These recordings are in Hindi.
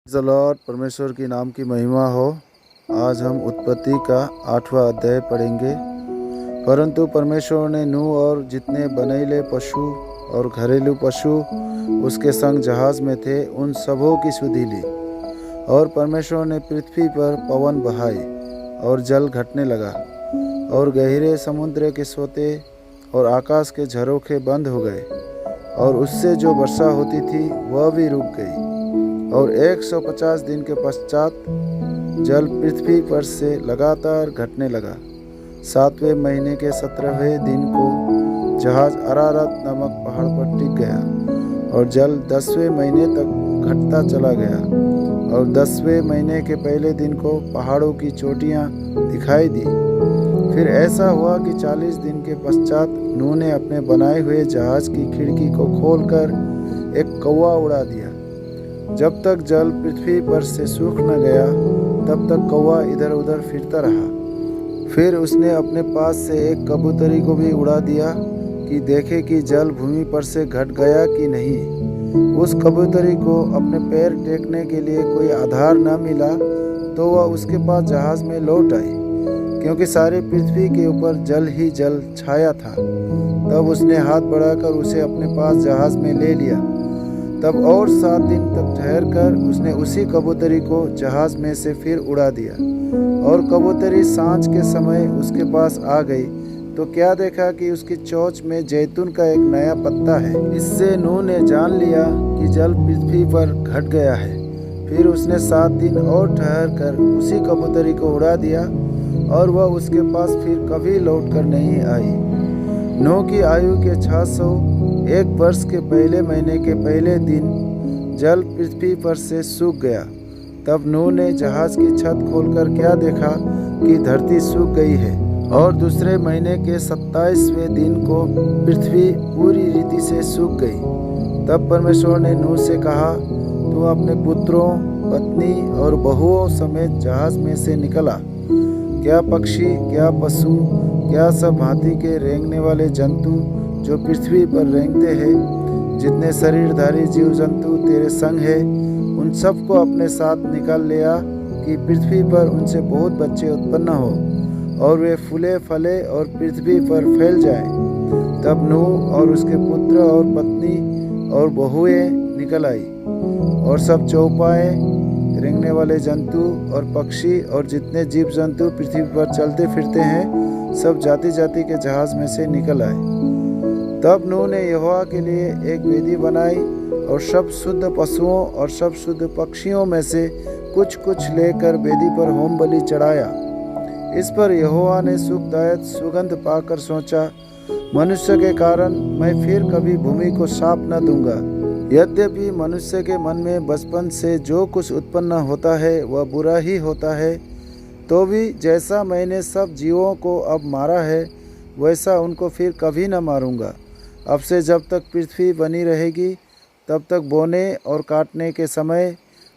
Praise the Lord. परमेश्वर की नाम की महिमा हो। आज हम उत्पत्ति का 8वां अध्याय पढ़ेंगे। परंतु परमेश्वर ने नूह और जितने बनैले पशु और घरेलू पशु उसके संग जहाज में थे उन सबों की सुधि ली। और परमेश्वर ने पृथ्वी पर पवन बहाए और जल घटने लगा और गहरे समुद्र के सोते और आकाश के झरोखे बंद हो गए और उससे जो वर्षा होती थी वह भी रुक गई। और 150 दिन के पश्चात जल पृथ्वी पर से लगातार घटने लगा। 7वें महीने के 17वें दिन को जहाज अरारत नामक पहाड़ पर टिक गया और जल 10वें महीने तक घटता चला गया। और 10वें महीने के पहले दिन को पहाड़ों की चोटियां दिखाई दी। फिर ऐसा हुआ कि 40 दिन के पश्चात नूह ने अपने बनाए हुए जहाज की खिड़की को खोलकर एक कौवा उड़ा दिया। जब तक जल पृथ्वी पर से सूख न गया तब तक कौवा इधर उधर फिरता रहा। फिर उसने अपने पास से एक कबूतरी को भी उड़ा दिया कि देखे कि जल भूमि पर से घट गया कि नहीं। उस कबूतरी को अपने पैर टेकने के लिए कोई आधार न मिला तो वह उसके पास जहाज में लौट आई, क्योंकि सारी पृथ्वी के ऊपर जल ही जल छाया था। तब उसने हाथ बढ़ाकर उसे अपने पास जहाज में ले लिया। तब और 7 दिन तक ठहरकर उसने उसी कबूतरी को जहाज में से फिर उड़ा दिया। और कबूतरी सांझ के समय उसके पास आ गई तो क्या देखा कि उसकी चोंच में जैतून का एक नया पत्ता है। इससे नूह ने जान लिया कि जल पृथ्वी पर घट गया है। फिर उसने 7 दिन और ठहर कर उसी कबूतरी को उड़ा दिया और वह उसके पास फिर कभी लौट कर नहीं आई। नूह की आयु के 601 वर्ष के पहले महीने के पहले दिन जल पृथ्वी पर से सूख गया। तब नूह ने जहाज की छत खोलकर क्या देखा कि धरती सूख गई है। और दूसरे महीने के 27वें दिन को पृथ्वी पूरी रीति से सूख गई। तब परमेश्वर ने नूह से कहा, तू अपने पुत्रों, पत्नी और बहुओं समेत जहाज में से निकला। क्या पक्षी, क्या पशु, क्या सब भांति के रेंगने वाले जंतु जो पृथ्वी पर रेंगते हैं, जितने शरीरधारी जीव जंतु तेरे संग है, उन सबको अपने साथ निकाल ले आ कि पृथ्वी पर उनसे बहुत बच्चे उत्पन्न हो और वे फूले फले और पृथ्वी पर फैल जाएं। तब नूह और उसके पुत्र और पत्नी और बहुएं निकल आई और सब चौपाए, रेंगने वाले जंतु और पक्षी और जितने जीव जंतु पृथ्वी पर चलते फिरते हैं सब जाति जाति के जहाज में से निकल आए। तब नूह ने यहोवा के लिए एक वेदी बनाई और सब शुद्ध पशुओं और सब शुद्ध पक्षियों में से कुछ कुछ लेकर वेदी पर होम बलि चढ़ाया। इस पर यहोवा ने सुखदायक सुगंध पाकर सोचा, मनुष्य के कारण मैं फिर कभी भूमि को शाप न दूंगा। यद्यपि मनुष्य के मन में बचपन से जो कुछ उत्पन्न होता है वह बुरा ही होता है, तो भी जैसा मैंने सब जीवों को अब मारा है वैसा उनको फिर कभी न मारूंगा। अब से जब तक पृथ्वी बनी रहेगी तब तक बोने और काटने के समय,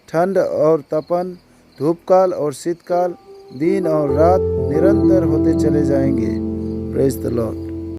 ठंड और तपन, धूपकाल और शीतकाल, दिन और रात निरंतर होते चले जाएंगे। Praise the Lord.